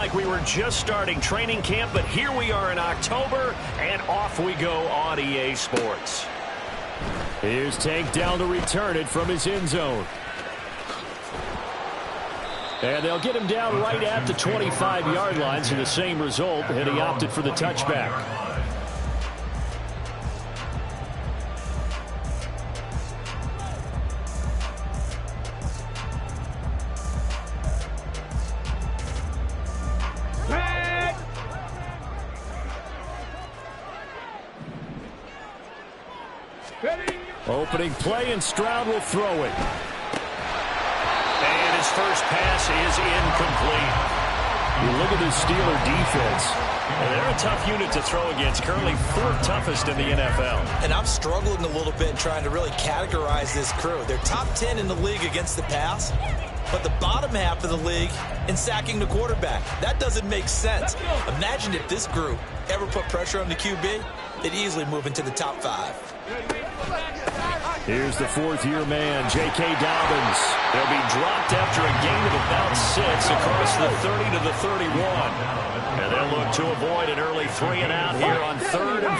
Like we were just starting training camp, but here we are in October, and off we go on EA Sports. Here's Tank down to return it from his end zone. And they'll get him down right at the 25-yard line, so the same result, and he opted for the touchback. Opening play, and Stroud will throw it. And his first pass is incomplete. You look at the Steeler defense. And they're a tough unit to throw against, currently 4th toughest in the NFL. And I'm struggling a little bit trying to really categorize this crew. They're top 10 in the league against the pass, but the bottom half of the league in sacking the quarterback. That doesn't make sense. Imagine if this group ever put pressure on the QB, they'd easily move into the top 5. Here's the 4th-year man, J.K. Dobbins. They'll be dropped after a gain of about 6 across the 30 to the 31. And they'll look to avoid an early 3-and-out here on 3rd and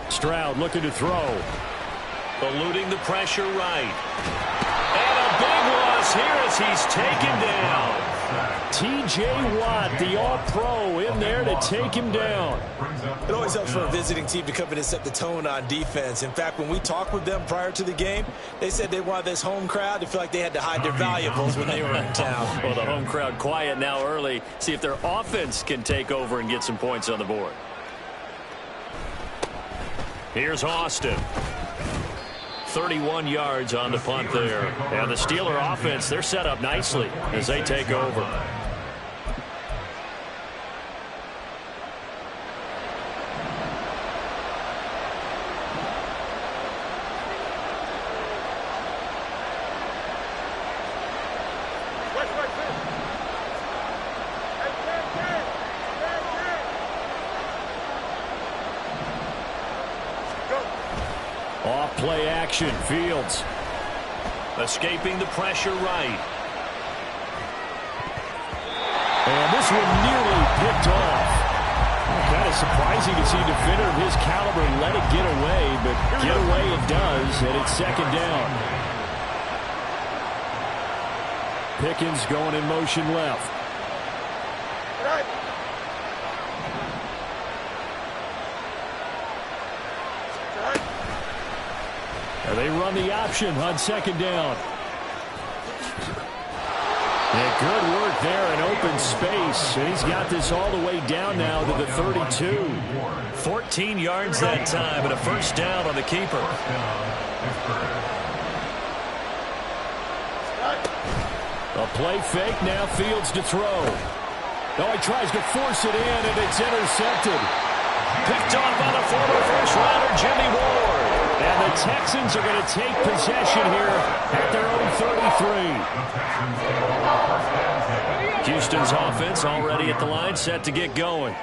4. Stroud looking to throw. Eluding the pressure right. And a big loss here as he's taken down. T.J. Watt, the All-Pro, in there to take him down. It always helps for a visiting team to come in and set the tone on defense. In fact, when we talked with them prior to the game, they said they wanted this home crowd to feel like they had to hide their valuables when they were in town. Well, the home crowd quiet now early. See if their offense can take over and get some points on the board. Here's Austin. 31 yards on the punt there. And the Steeler offense, they're set up nicely as they take over. Off-play action, Fields. Escaping the pressure right. And this one nearly picked off. Kind of surprising to see a defender of his caliber let it get away, but get away it does, and it's 2nd down. Pickens going in motion left. They run the option on 2nd down. Yeah, good work there in open space. And he's got this all the way down now to the 32. 14 yards that time and a 1st down on the keeper. A play fake, now Fields to throw. Oh, he tries to force it in, and it's intercepted. Picked off by the former first-rounder Jimmy Ward. And the Texans are going to take possession here at their own 33. Houston's offense already at the line, set to get going.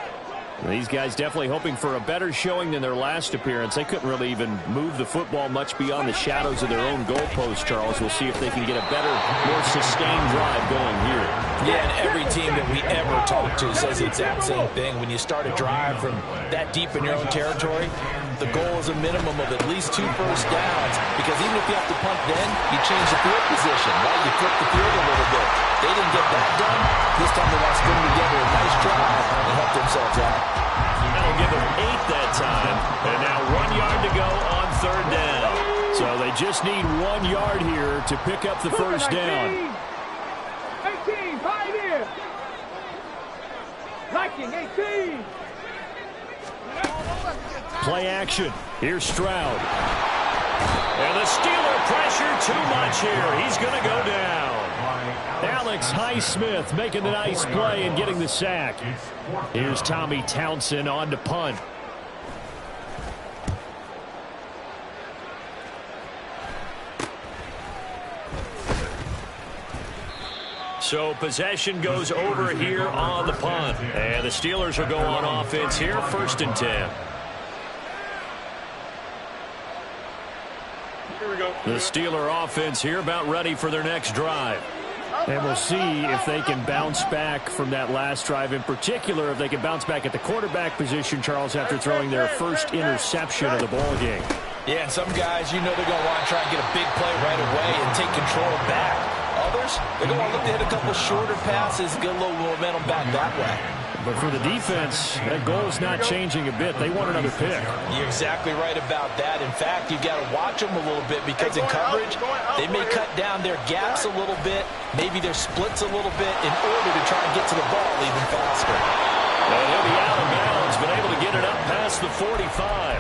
These guys definitely hoping for a better showing than their last appearance. They couldn't really even move the football much beyond the shadows of their own goalpost, Charles. We'll see if they can get a better, more sustained drive going here. Yeah, and every team that we ever talk to says the exact same thing. When you start a drive from that deep in your own territory, the goal is a minimum of at least 2 first downs, because even if you have to punt then, you change the field position, right? You flip the field a little bit. They didn't get that done. This time they want to string together a nice drive and help themselves out. That'll give them 8 that time. And now 1 yard to go on 3rd down. So they just need 1 yard here to pick up the first down. 18, 5 here. Liking 18. Play action. Here's Stroud. And the Steeler pressure too much here. He's going to go down. Alex Highsmith making the nice play and getting the sack. Here's Tommy Townsend on to punt. So possession goes over here on the punt. And the Steelers will go on offense here, 1st and 10. Here we go. The Steeler offense here about ready for their next drive. And we'll see if they can bounce back from that last drive, in particular if they can bounce back at the quarterback position, Charles, after throwing their first interception of the ball game. Yeah, and some guys, you know they're going to want to try and get a big play right away and take control back. Others, they're going to look to hit a couple shorter passes, get a little momentum back that way. But for the defense, that goal's not changing a bit. They want another pick. You're exactly right about that. In fact, you've got to watch them a little bit because in coverage, they may cut down their gaps a little bit, maybe their splits a little bit in order to try and get to the ball even faster. And he'll be out of bounds, but able to get it up past the 45.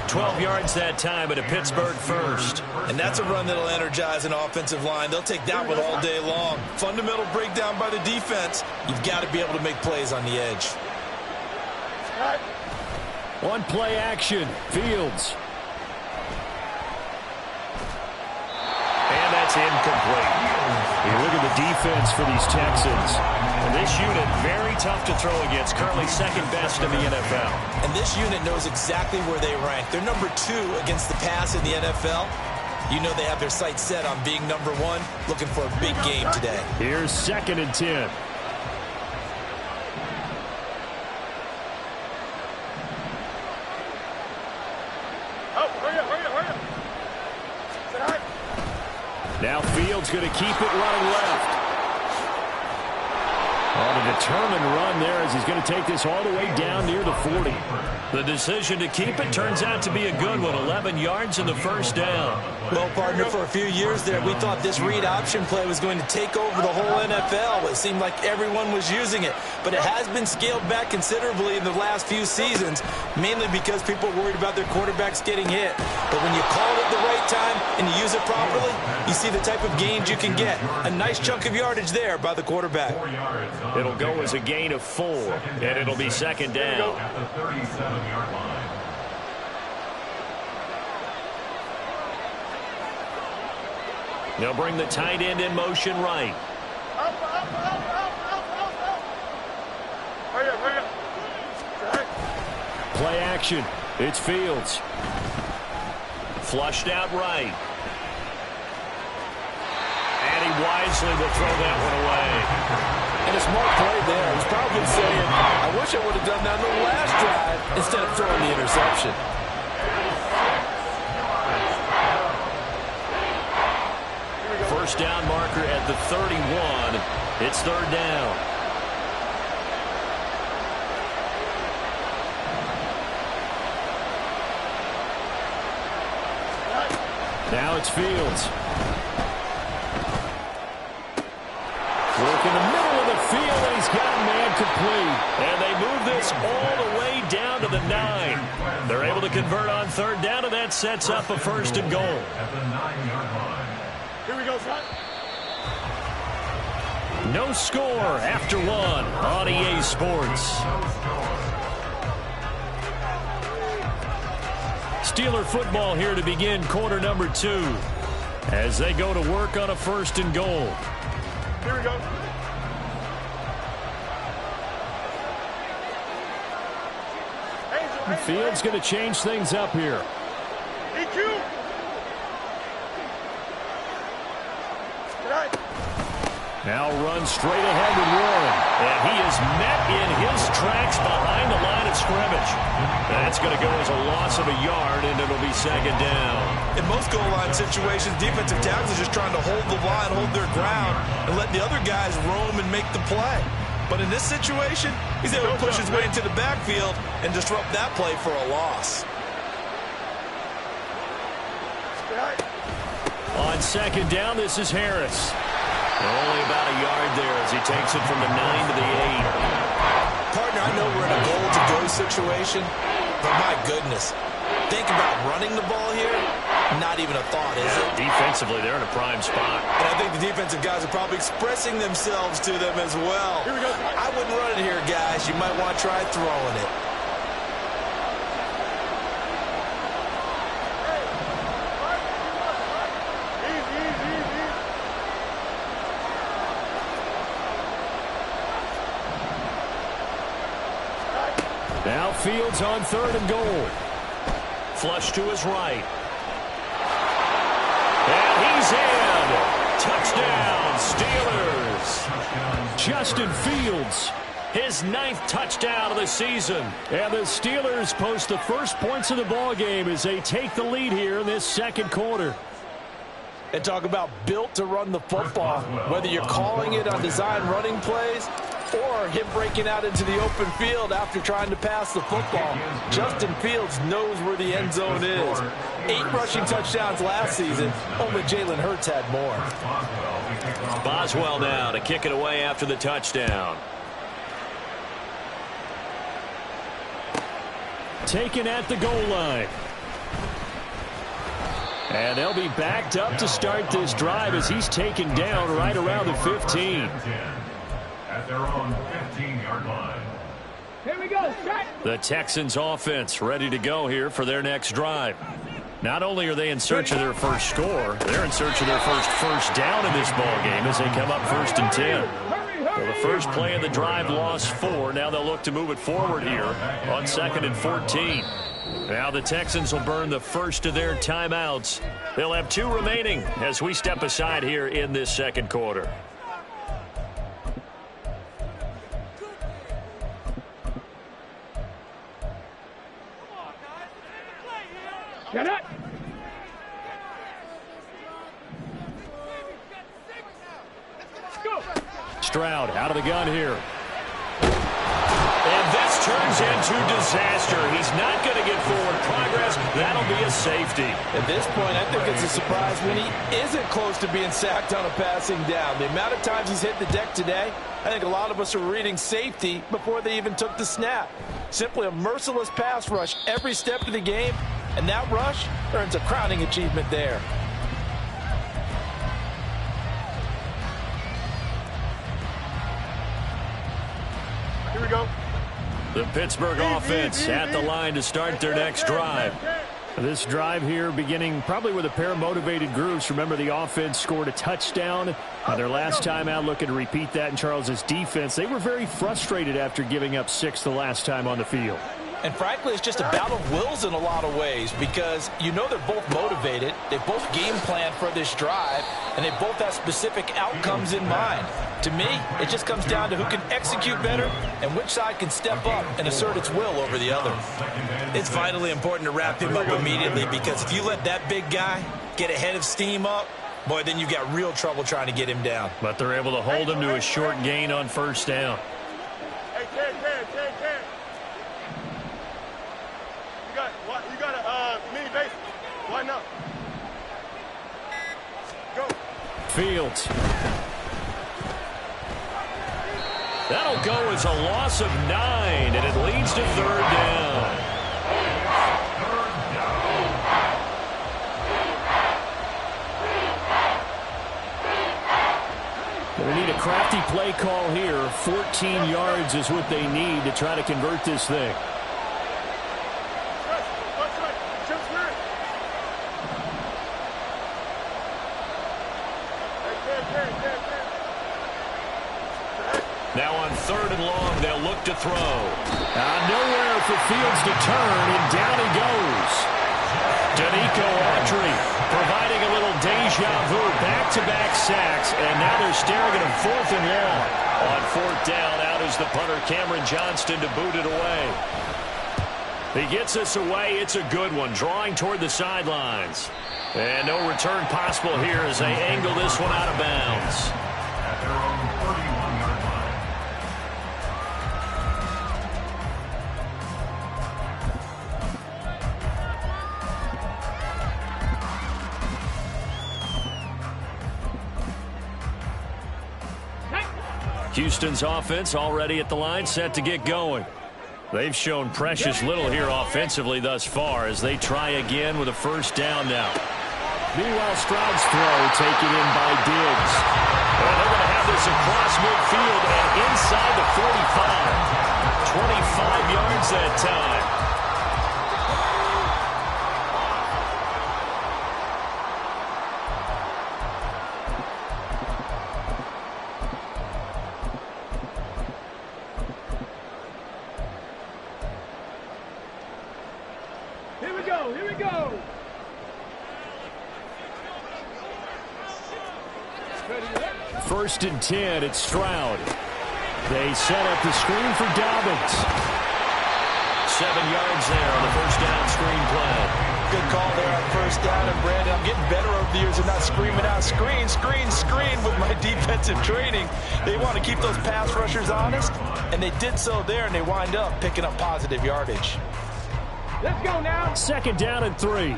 12 yards that time, at a Pittsburgh first. And that's a run that'll energize an offensive line. They'll take that one all day long. Fundamental breakdown by the defense. You've got to be able to make plays on the edge. One play action, Fields. And that's incomplete. You look at the defense for these Texans. And this unit, very tough to throw against, currently second best in the NFL. And this unit knows exactly where they rank. They're number 2 against the pass in the NFL. You know they have their sights set on being number 1, looking for a big game today. Here's 2nd and 10. Now Fields going to keep it running left. On a determined run there as he's going to take this all the way down near the 40. The decision to keep it turns out to be a good one. 11 yards in the first down. Well, partner, for a few years there, we thought this read option play was going to take over the whole NFL. It seemed like everyone was using it. But it has been scaled back considerably in the last few seasons, mainly because people are worried about their quarterbacks getting hit. But when you call it at the right time and you use it properly, you see the type of gains you can get. A nice chunk of yardage there by the quarterback. It'll go as a gain of 4, and it'll be 2nd down. At the 37-yard line. They'll bring the tight end in motion right. Play action. It's Fields. Flushed out right. And he wisely will throw that one away. And a smart play there. He's probably saying, I wish I would have done that in the last drive instead of throwing the interception. First down marker at the 31. It's 3rd down. Now it's Fields. Work in the middle of the field, and he's got a man complete. And they move this all the way down to the 9. They're able to convert on 3rd down, and that sets up a 1st and goal. At the 9-yard line. Here we go, son. No score after 1 on EA Sports. Steeler football here to begin quarter number 2 as they go to work on a 1st and goal. Here we go. Fields going to change things up here. EQ. Now runs straight ahead with Warren. And he is met in his tracks behind the line of scrimmage. That's going to go as a loss of a yard, and it'll be 2nd down. In most goal line situations, defensive tackles are just trying to hold the line, hold their ground, and let the other guys roam and make the play. But in this situation, he's able to push his way into the backfield and disrupt that play for a loss. On 2nd down, this is Harris. Only about a yard there as he takes it from the 9 to the 8. Partner, I know we're in a goal-to-go situation, but my goodness, think about running the ball here. Not even a thought, is it? Defensively, they're in a prime spot. And I think the defensive guys are probably expressing themselves to them as well. Here we go. I wouldn't run it here, guys. You might want to try throwing it. Now Fields on 3rd and goal. Flush to his right. And he's in. Touchdown, Steelers. Justin Fields, his 9th touchdown of the season. And the Steelers post the first points of the ball game as they take the lead here in this second quarter. And talk about built to run the football, whether you're calling it on design running plays or him breaking out into the open field after trying to pass the football. Justin Fields knows where the end zone is. 8 rushing touchdowns last season. Only Jalen Hurts had more. Boswell now to kick it away after the touchdown. Taken at the goal line. And they'll be backed up to start this drive as he's taken down right around the 15. At their own 15-yard line. Here we go. Shot. The Texans offense ready to go here for their next drive. Not only are they in search of their first score, they're in search of their first down in this ball game as they come up 1st and 10. Well, the first play of the drive lost 4. Now they'll look to move it forward here on 2nd and 14. Now the Texans will burn the first of their timeouts. They'll have 2 remaining as we step aside here in this second quarter. Get it. Go. Stroud out of the gun here. And this turns into disaster. He's not going to get forward progress. That'll be a safety. At this point, I think it's a surprise when he isn't close to being sacked on a passing down. The amount of times he's hit the deck today, I think a lot of us are reading safety before they even took the snap. Simply a merciless pass rush every step of the game, and that rush earns a crowning achievement there. Here we go. The Pittsburgh offense at the line to start their next drive. This drive here beginning probably with a pair of motivated groups. Remember, the offense scored a touchdown their last time out, looking to repeat that in Charles's defense. They were very frustrated after giving up 6 the last time on the field. And frankly, it's just a battle of wills in a lot of ways because you know they're both motivated. They both game plan for this drive, and they both have specific outcomes in mind. To me, it just comes down to who can execute better and which side can step up and assert its will over the other. It's vitally important to wrap him up immediately because if you let that big guy get a head of steam up, boy, then you got real trouble trying to get him down. But they're able to hold him to a short gain on 1st down. Hey, Ken. You got a mini base. Why not? Go. Fields. That'll go as a loss of 9, and it leads to 3rd down. They need a crafty play call here. 14 yards is what they need to try to convert this thing. Now on 3rd and long, they'll look to throw. Nowhere for Fields to turn, and down he goes. Danico Autry providing a little deja vu, back-to-back sacks, and now they're staring at him 4th and long. On 4th down, out is the punter, Cameron Johnston, to boot it away. He gets us away. It's a good one, drawing toward the sidelines. And no return possible here as they angle this one out of bounds. At their own 31-yard line. Houston's offense already at the line, set to get going. They've shown precious little here offensively thus far as they try again with a 1st down now. Meanwhile, Stroud's throw taken in by Diggs. Well, they're going to have this across midfield and inside the 45. 25 yards that time. Here we go. first and 10. It's Stroud. They set up the screen for Dobbins. 7 yards there on the first down screen play. Good call there on first down. And, Brandon, I'm getting better over the years of not screaming out, screen, screen, screen with my defensive training. They want to keep those pass rushers honest, and they did so there, and they wind up picking up positive yardage. Let's go now. Second down and 3.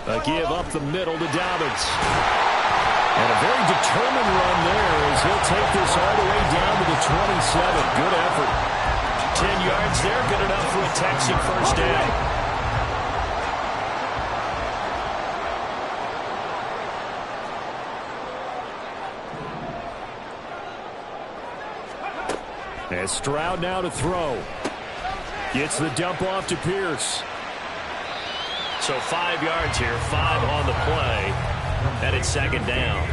A give up the middle to Dobbins. And a very determined run there as he'll take this all the way down to the 27. Good effort. 10 yards there, good enough for a Texan first down. And Stroud now to throw. Gets the dump off to Pierce. So 5 yards here, 5 on the play, and it's second down.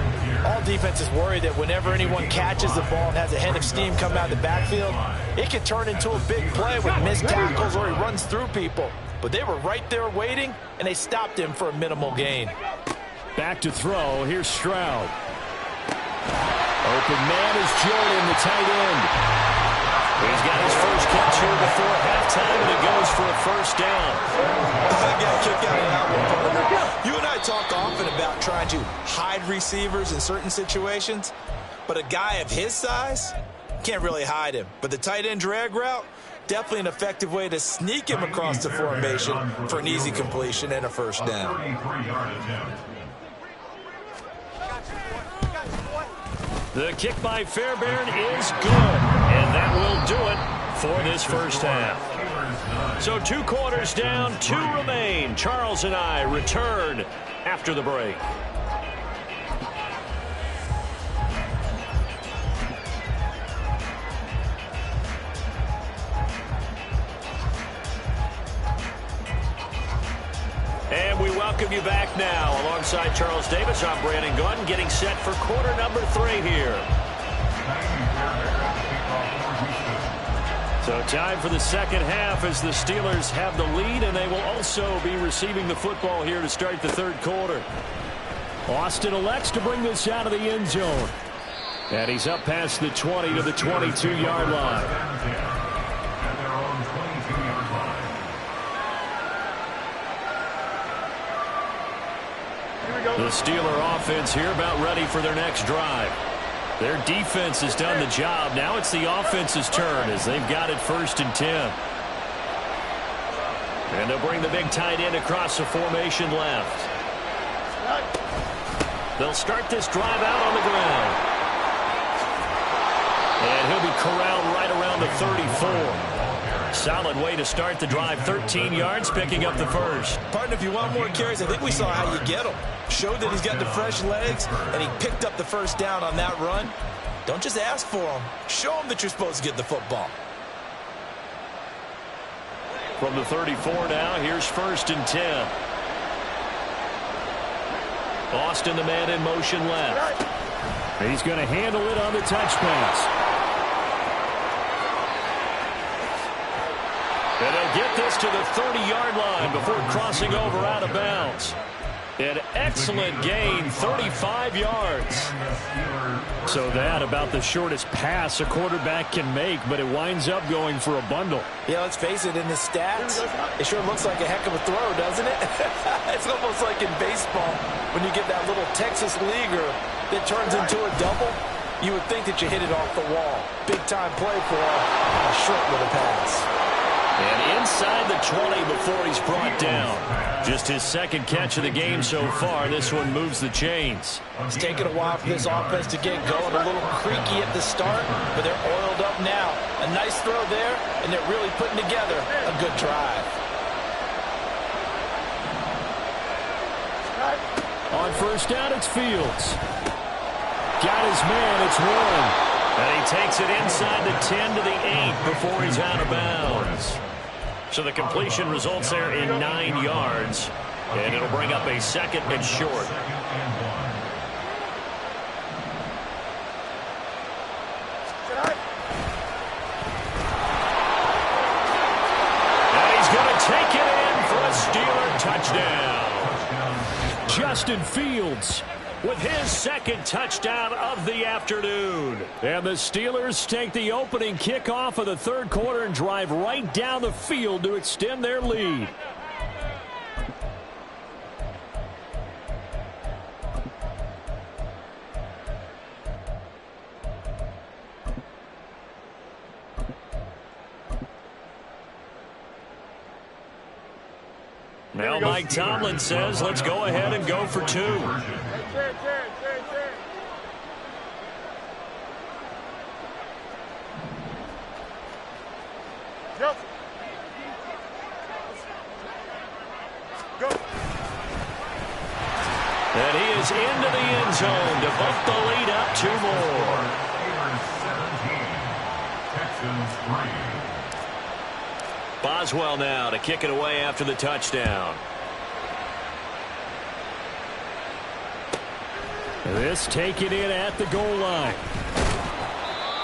All defenses worry that whenever anyone catches the ball and has a head of steam coming out of the backfield, it can turn into a big play with missed tackles or he runs through people. But they were right there waiting, and they stopped him for a minimal gain. Back to throw. Here's Stroud. Open man is Jordan, the tight end. He's got his first catch here before halftime, and it goes for a first down. I got a kick out of that one, partner. You and I talk often about trying to hide receivers in certain situations, but a guy of his size can't really hide him. But the tight end drag route, definitely an effective way to sneak him across the formation for an easy completion and a first down. 33-yard attempt. The kick by Fairbairn is good, and that will do it for this first half. So 2 quarters down, 2 remain. Charles and I return after the break. And we welcome you back now. Alongside Charles Davis, I'm Brandon Gunn, getting set for quarter number 3 here. So time for the second half as the Steelers have the lead, and they will also be receiving the football here to start the third quarter. Austin elects to bring this out of the end zone. And he's up past the 20 to the 22-yard line. The Steeler offense here about ready for their next drive. Their defense has done the job. Now it's the offense's turn as they've got it first and 10. And they'll bring the big tight end across the formation left. They'll start this drive out on the ground. And he'll be corralled right around the 34. Solid way to start the drive. 13 yards, picking up the first. Partner, if you want more carries, I think we saw how you get them. Showed that he's got the fresh legs, and he picked up the first down on that run. Don't just ask for them. Show them that you're supposed to get the football. From the 34 now, here's first and 10. Austin, the man in motion left. He's going to handle it on the touch pass. And they'll get this to the 30-yard line before crossing over out of bounds. An excellent gain, 35 yards. So that about the shortest pass a quarterback can make, but it winds up going for a bundle. Yeah, let's face it, in the stats, it sure looks like a heck of a throw, doesn't it? It's almost like in baseball when you get that little Texas leaguer that turns into a double. You would think that you hit it off the wall. Big-time play for a short little pass. And inside the 20 before he's brought down. Just his second catch of the game so far. This one moves the chains. It's taken a while for this offense to get going. A little creaky at the start, but they're oiled up now. A nice throw there, and they're really putting together a good drive. On first down, it's Fields. Got his man, it's Warren. And he takes it inside the 10 to the 8 before he's out of bounds. So the completion results there in 9 yards. And it'll bring up a second and short. And he's going to take it in for a Steeler touchdown. Justin Fields with his second touchdown of the afternoon. And the Steelers take the opening kickoff of the third quarter and drive right down the field to extend their lead. Now Mike Tomlin says, let's go ahead and go for two. And he is into the end zone to bump the lead up two more. Boswell now to kick it away after the touchdown. This taken in at the goal line.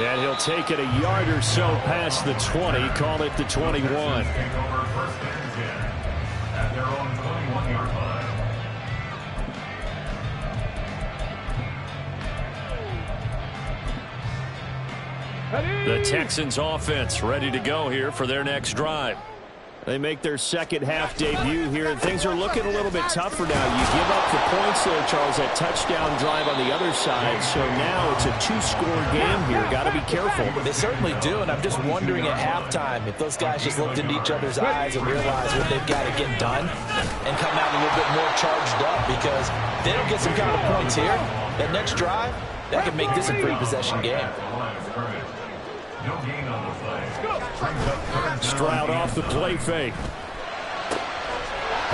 And he'll take it a yard or so past the 20, call it the 21. The Texans offense ready to go here for their next drive. They make their second half debut here, and things are looking a little bit tougher now. You give up the points there, Charles, that touchdown drive on the other side. So now it's a two-score game here. Got to be careful. They certainly do, and I'm just wondering at halftime if those guys just looked into each other's eyes and realized what they've got to get done and come out a little bit more charged up, because if they don't get some kind of points here, that next drive, that could make this a three-possession game. Stroud off the play fake.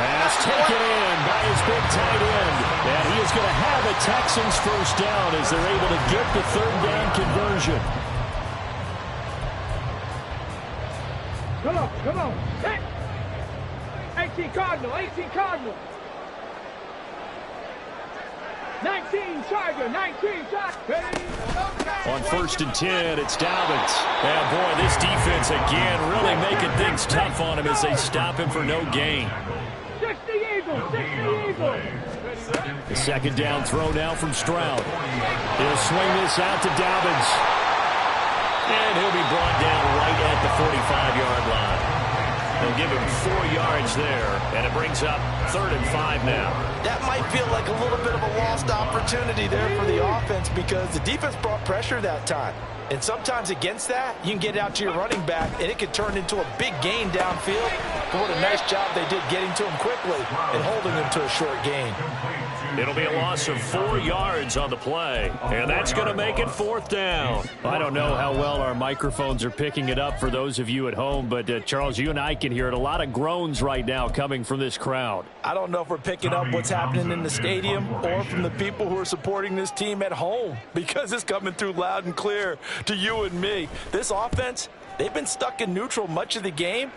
Pass taken in by his big tight end. And he is going to have a Texans first down as they're able to get the third down conversion. Come on. Hey. 18 Cardinal. 19 Charger. On 1st and 10, it's Dobbins. And boy, this defense again really making things tough on him as they stop him for no gain. 60 Eagle. The second down throw now from Stroud. He'll swing this out to Dobbins. And he'll be brought down right at the 45-yard line. They'll give him 4 yards there, and it brings up 3rd and 5 now. That might feel like a little bit of a lost opportunity there for the offense, because the defense brought pressure that time. And sometimes against that, you can get out to your running back, and it could turn into a big gain downfield. But what a nice job they did getting to him quickly and holding him to a short gain. It'll be a loss of 4 yards on the play, and that's going to make it 4th down. I don't know how well our microphones are picking it up for those of you at home, but Charles, you and I can hear it. A lot of groans right now coming from this crowd. I don't know if we're picking up what's happening in the stadium or from the people who are supporting this team at home, because it's coming through loud and clear to you and me. This offense, they've been stuck in neutral much of the game,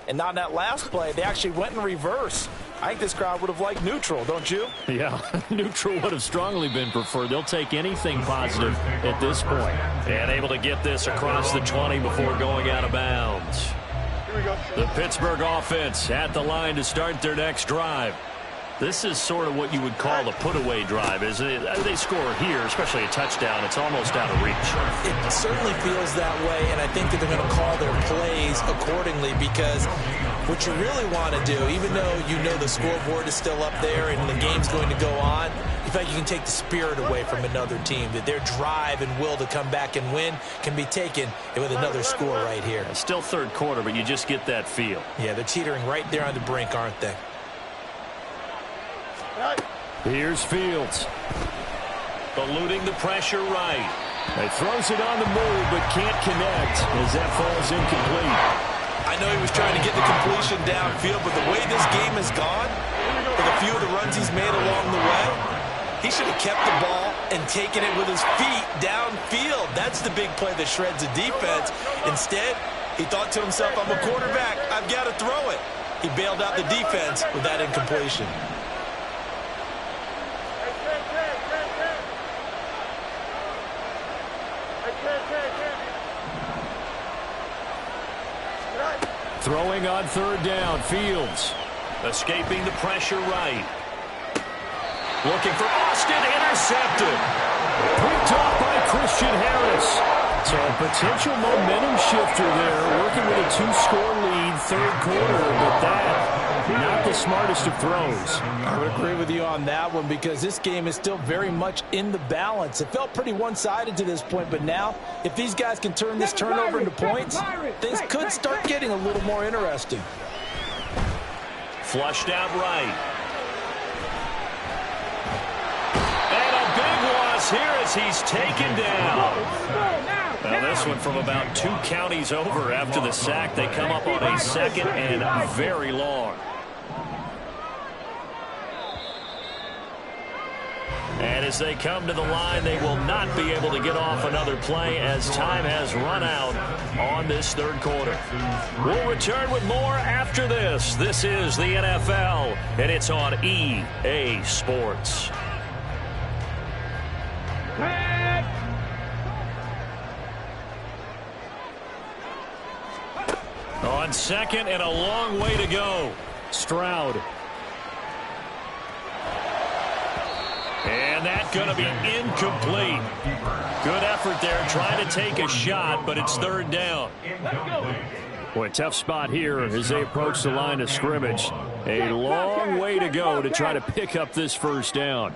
and on that last play, they actually went in reverse. I think this crowd would have liked neutral, don't you? Yeah, neutral would have strongly been preferred. They'll take anything positive at this point. And able to get this across the 20 before going out of bounds. The Pittsburgh offense at the line to start their next drive. This is sort of what you would call a put-away drive, isn't it? They score here, especially a touchdown. It's almost out of reach. It certainly feels that way, and I think that they're going to call their plays accordingly, because what you really want to do, even though you know the scoreboard is still up there and the game's going to go on, in fact, you can take the spirit away from another team, that their drive and will to come back and win can be taken with another score right here. It's still third quarter, but you just get that feel. Yeah, they're teetering right there on the brink, aren't they? Here's Fields. Eluding the pressure right. He throws it on the move, but can't connect as that falls incomplete. I know he was trying to get the completion downfield, but the way this game has gone, with a few of the runs he's made along the way, he should have kept the ball and taken it with his feet downfield. That's the big play that shreds the defense. Instead, he thought to himself, I'm a quarterback. I've got to throw it. He bailed out the defense with that incompletion. Throwing on third down, Fields. Escaping the pressure right. Looking for Austin, intercepted. Picked off by Christian Harris. So a potential momentum shifter there, working with a 2-score lead, third quarter, but that, not the smartest of throws. I would agree with you on that one because this game is still very much in the balance. It felt pretty one-sided to this point, but now, if these guys can turn this turnover into points, things could start getting a little more interesting. Flushed out right. And a big loss here as he's taken down. Now this one from about 2 counties over after the sack. They come up on a second and very long. And as they come to the line, they will not be able to get off another play as time has run out on this third quarter. We'll return with more after this. This is the NFL, and it's on EA Sports. On second and a long way to go. Stroud. And that's going to be incomplete. Good effort there trying to take a shot, but it's third down. Boy, tough spot here as they approach the line of scrimmage. A long way to go to try to pick up this first down.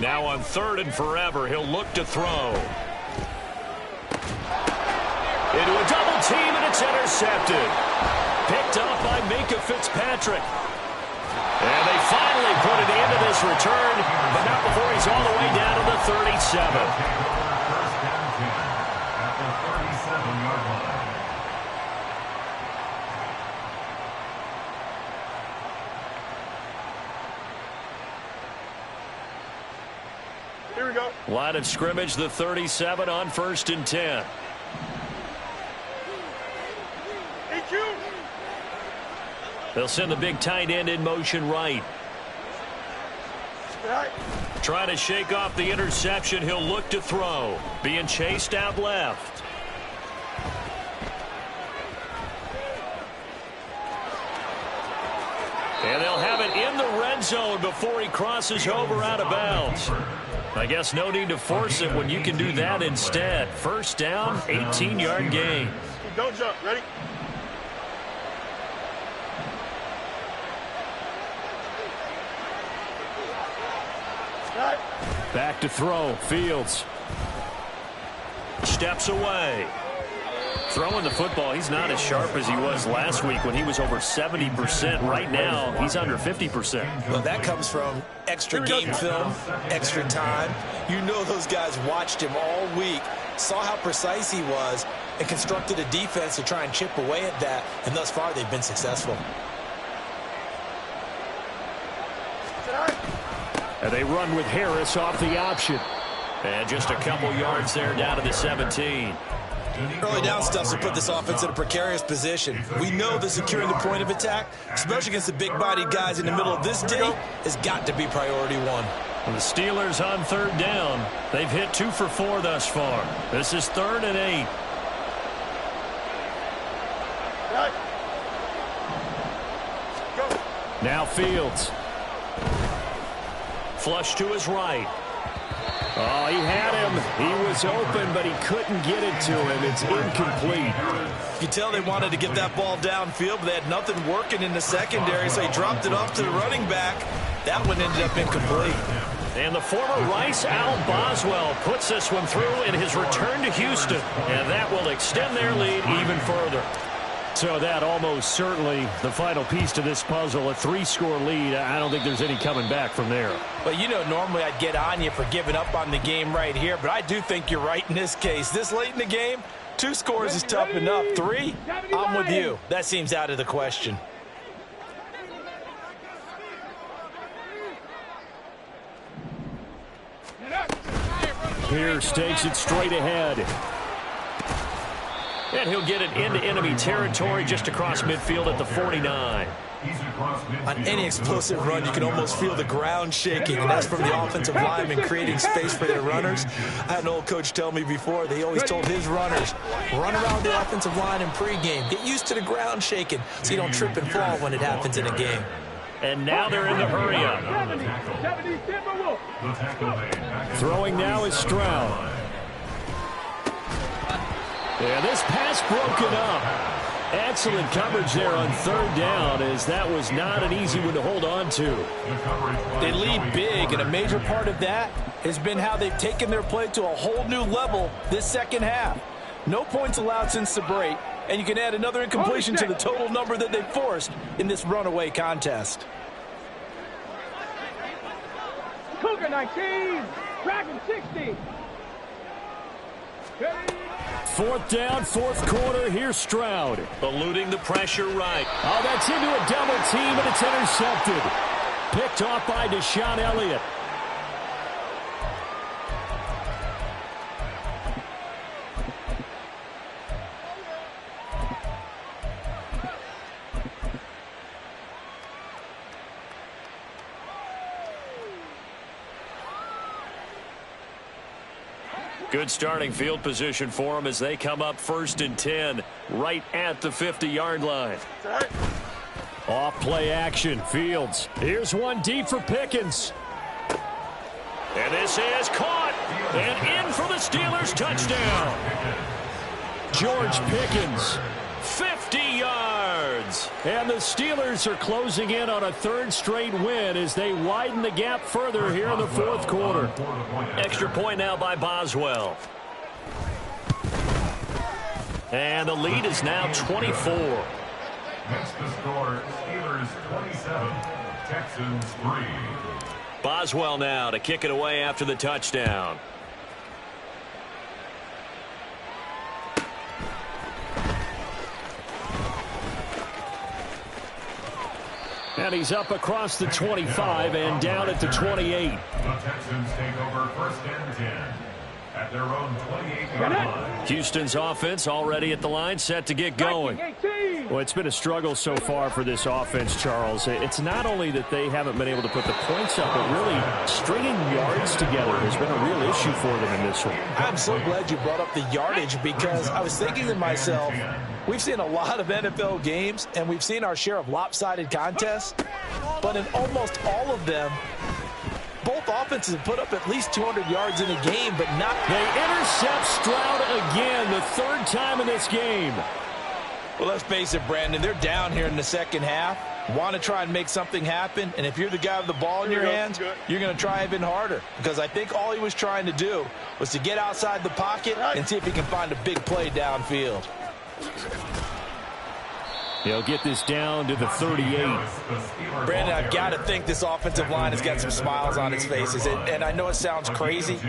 Now on third and forever, he'll look to throw. Into a double team, and it's intercepted. Picked up by Minkah Fitzpatrick. And they finally put it into this return, but not before he's all the way down to the 37. First down 10 at the 37-yard line. Here we go. Line of scrimmage, the 37 on first and 10. They'll send the big tight end in motion right. Trying to shake off the interception. He'll look to throw. Being chased out left. And they'll have it in the red zone before he crosses over out of bounds. I guess no need to force it when you can do that instead. First down, 18-yard gain. Don't jump. Ready? Back to throw. Fields. Steps away. Throwing the football, he's not as sharp as he was last week when he was over 70%. Right now, he's under 50%. Well, that comes from extra game film, extra time. You know those guys watched him all week, saw how precise he was, and constructed a defense to try and chip away at that, and thus far they've been successful. And they run with Harris off the option. And just a couple yards there down to the 17. Early down stuff to put this offense in a precarious position. We know that securing the point of attack, especially against the big-bodied guys in the middle of this day, has got to be priority one. And the Steelers on third down. They've hit 2 for 4 thus far. This is 3rd and 8. Now Fields. Flush to his right. Oh, he had him. He was open, but he couldn't get it to him. It's incomplete. You can tell they wanted to get that ball downfield, but they had nothing working in the secondary, so he dropped it off to the running back. That one ended up incomplete. And the former Rice Al Boswell puts this one through in his return to Houston. And that will extend their lead even further. So that almost certainly the final piece to this puzzle, a 3-score lead. I don't think there's any coming back from there. But, you know, normally I'd get on you for giving up on the game right here, but I do think you're right in this case. This late in the game, 2 scores is tough enough. 3, I'm with you. That seems out of the question. Pierce takes it straight ahead. And he'll get it into enemy territory just across midfield at the 49. On any explosive run, you can almost feel the ground shaking, and that's from the offensive linemen creating space for their runners. I had an old coach tell me before, they always told his runners, run around the offensive line in pregame. Get used to the ground shaking so you don't trip and fall when it happens in a game. And now they're in the hurry-up. Throwing now is Stroud. Yeah, this pass broken up. Excellent coverage there on third down, as that was not an easy one to hold on to. They lead big, and a major part of that has been how they've taken their play to a whole new level this second half. No points allowed since the break, and you can add another incompletion to the total number that they forced in this runaway contest. Cougar 19, Dragon 60. Fourth down, fourth quarter. Here's Stroud. Eluding the pressure right. Oh, that's into a double team, and it's intercepted. Picked off by Deshaun Elliott. Good starting field position for them as they come up 1st and 10 right at the 50-yard line. Off play action, Fields. Here's one deep for Pickens. And this is caught and in for the Steelers touchdown. George Pickens. 50 yards. And the Steelers are closing in on a third straight win as they widen the gap further here in the fourth quarter. Extra point now by Boswell. And the lead is now 24. Next to score, Steelers 27, Texans 3. Boswell now to kick it away after the touchdown. And he's up across the 25 and down at the 28. The Texans take over 1st and 10 at their own 28-yard line. Houston's offense already at the line, set to get going. Well, it's been a struggle so far for this offense, Charles. It's not only that they haven't been able to put the points up, but really stringing yards together has been a real issue for them in this one. I'm so glad you brought up the yardage, because I was thinking to myself, we've seen a lot of NFL games, and we've seen our share of lopsided contests, but in almost all of them, both offenses have put up at least 200 yards in a game, but not. They intercept Stroud again, the third time in this game. Well, let's face it, Brandon, they're down here in the second half. Want to try and make something happen, and if you're the guy with the ball in your hands, you're going to try even harder, because I think all he was trying to do was to get outside the pocket and see if he can find a big play downfield. He'll get this down to the 38. Brandon, I've got to think this offensive line has got some smiles on its faces. And I know it sounds crazy,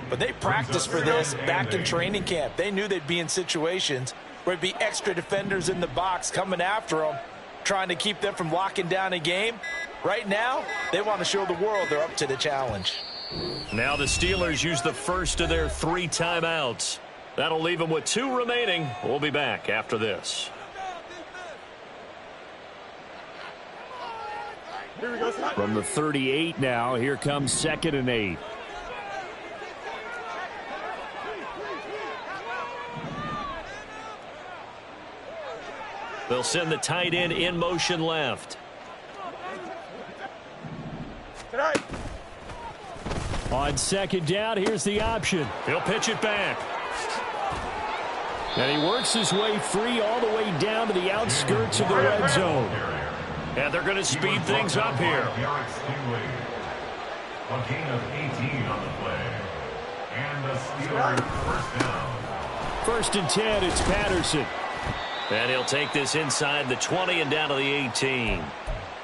but they practiced for this back in training camp. They knew they'd be in situations where there'd be extra defenders in the box coming after them, trying to keep them from locking down a game. Right now, they want to show the world they're up to the challenge. Now the Steelers use the first of their 3 timeouts. That'll leave them with 2 remaining. We'll be back after this. From the 38 now, here comes 2nd and 8. They'll send the tight end in motion left. On 2nd down, here's the option. He'll pitch it back. And he works his way free all the way down to the outskirts of the red zone. And they're going to speed things up here. A gain of 18 on the play. And the Steelers first down. 1st and 10, it's Patterson. And he'll take this inside the 20 and down to the 18.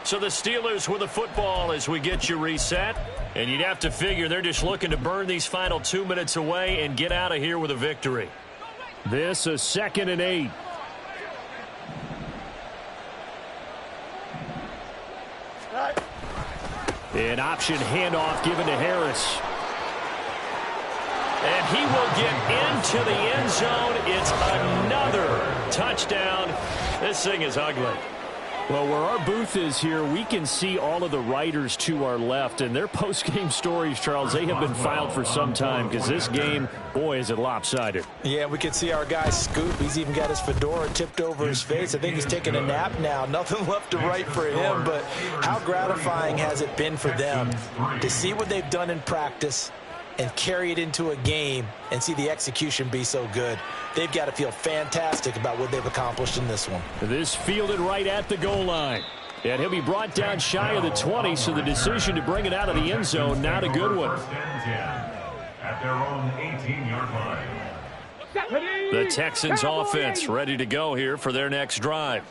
So the Steelers with the football as we get you reset. And you'd have to figure they're just looking to burn these final 2 minutes away and get out of here with a victory. This a 2nd and 8. An option handoff given to Harris. And he will get into the end zone. It's another touchdown. This thing is ugly. Well, where our booth is here, we can see all of the writers to our left. And their post-game stories, Charles, they have been filed for some time because this game, boy, is it lopsided. Yeah, we can see our guy Scoop. He's even got his fedora tipped over his face. I think he's taking a nap now. Nothing left to write for him. But how gratifying has it been for them to see what they've done in practice and carry it into a game and see the execution be so good? They've got to feel fantastic about what they've accomplished in this one. This fielded right at the goal line. And he'll be brought down shy of the 20, so the decision to bring it out of the end zone, not a good one. At their own 18-yard line. The Texans offense ready to go here for their next drive.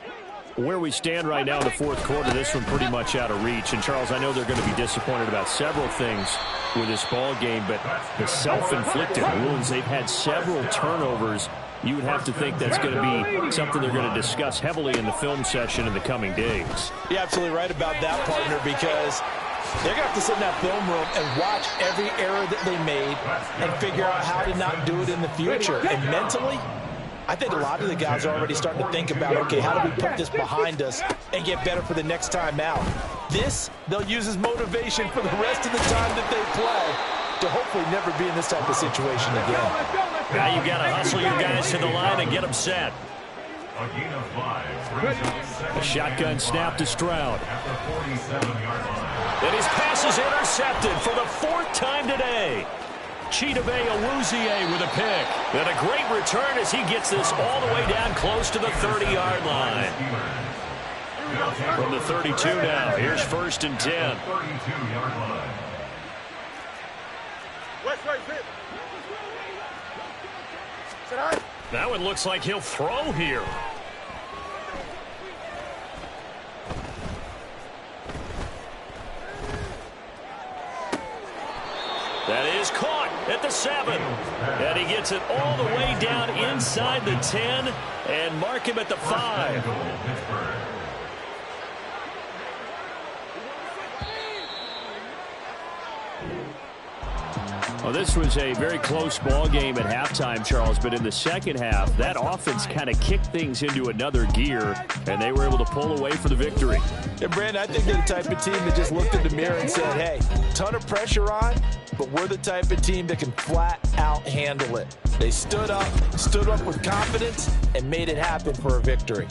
Where we stand right now in the fourth quarter, this one pretty much out of reach. And, Charles, I know they're going to be disappointed about several things with this ball game, but the self-inflicted wounds, they've had several turnovers. You would have to think that's going to be something they're going to discuss heavily in the film session in the coming days. You're absolutely right about that, partner, because they're going to have to sit in that film room and watch every error that they made and figure out how to not do it in the future. And mentally, I think a lot of the guys are already starting to think about, okay, how do we put this behind us and get better for the next time out? This, they'll use as motivation for the rest of the time that they play to hopefully never be in this type of situation again. Now you've got to hustle your guys to the line and get them set. A shotgun snap to Stroud. And his pass is intercepted for the fourth time today. Chidobe Awuzie with a pick. And a great return as he gets this all the way down close to the 30-yard line. From the 32 now, here's 1st and 10. That one looks like he'll throw here. That is caught at the 7. And he gets it all the way down inside the 10 and mark him at the 5. Well, this was a very close ball game at halftime, Charles, but in the second half, that offense kind of kicked things into another gear, and they were able to pull away for the victory. And, Brandon, I think they're the type of team that just looked in the mirror and said, hey, ton of pressure on, but we're the type of team that can flat out handle it. They stood up with confidence, and made it happen for a victory.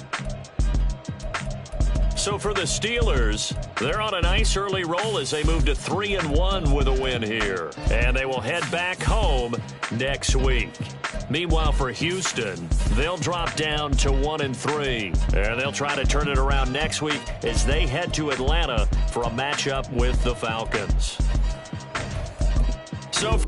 So for the Steelers, they're on a nice early roll as they move to 3-1 with a win here. And they will head back home next week. Meanwhile, for Houston, they'll drop down to 1-3. And they'll try to turn it around next week as they head to Atlanta for a matchup with the Falcons. So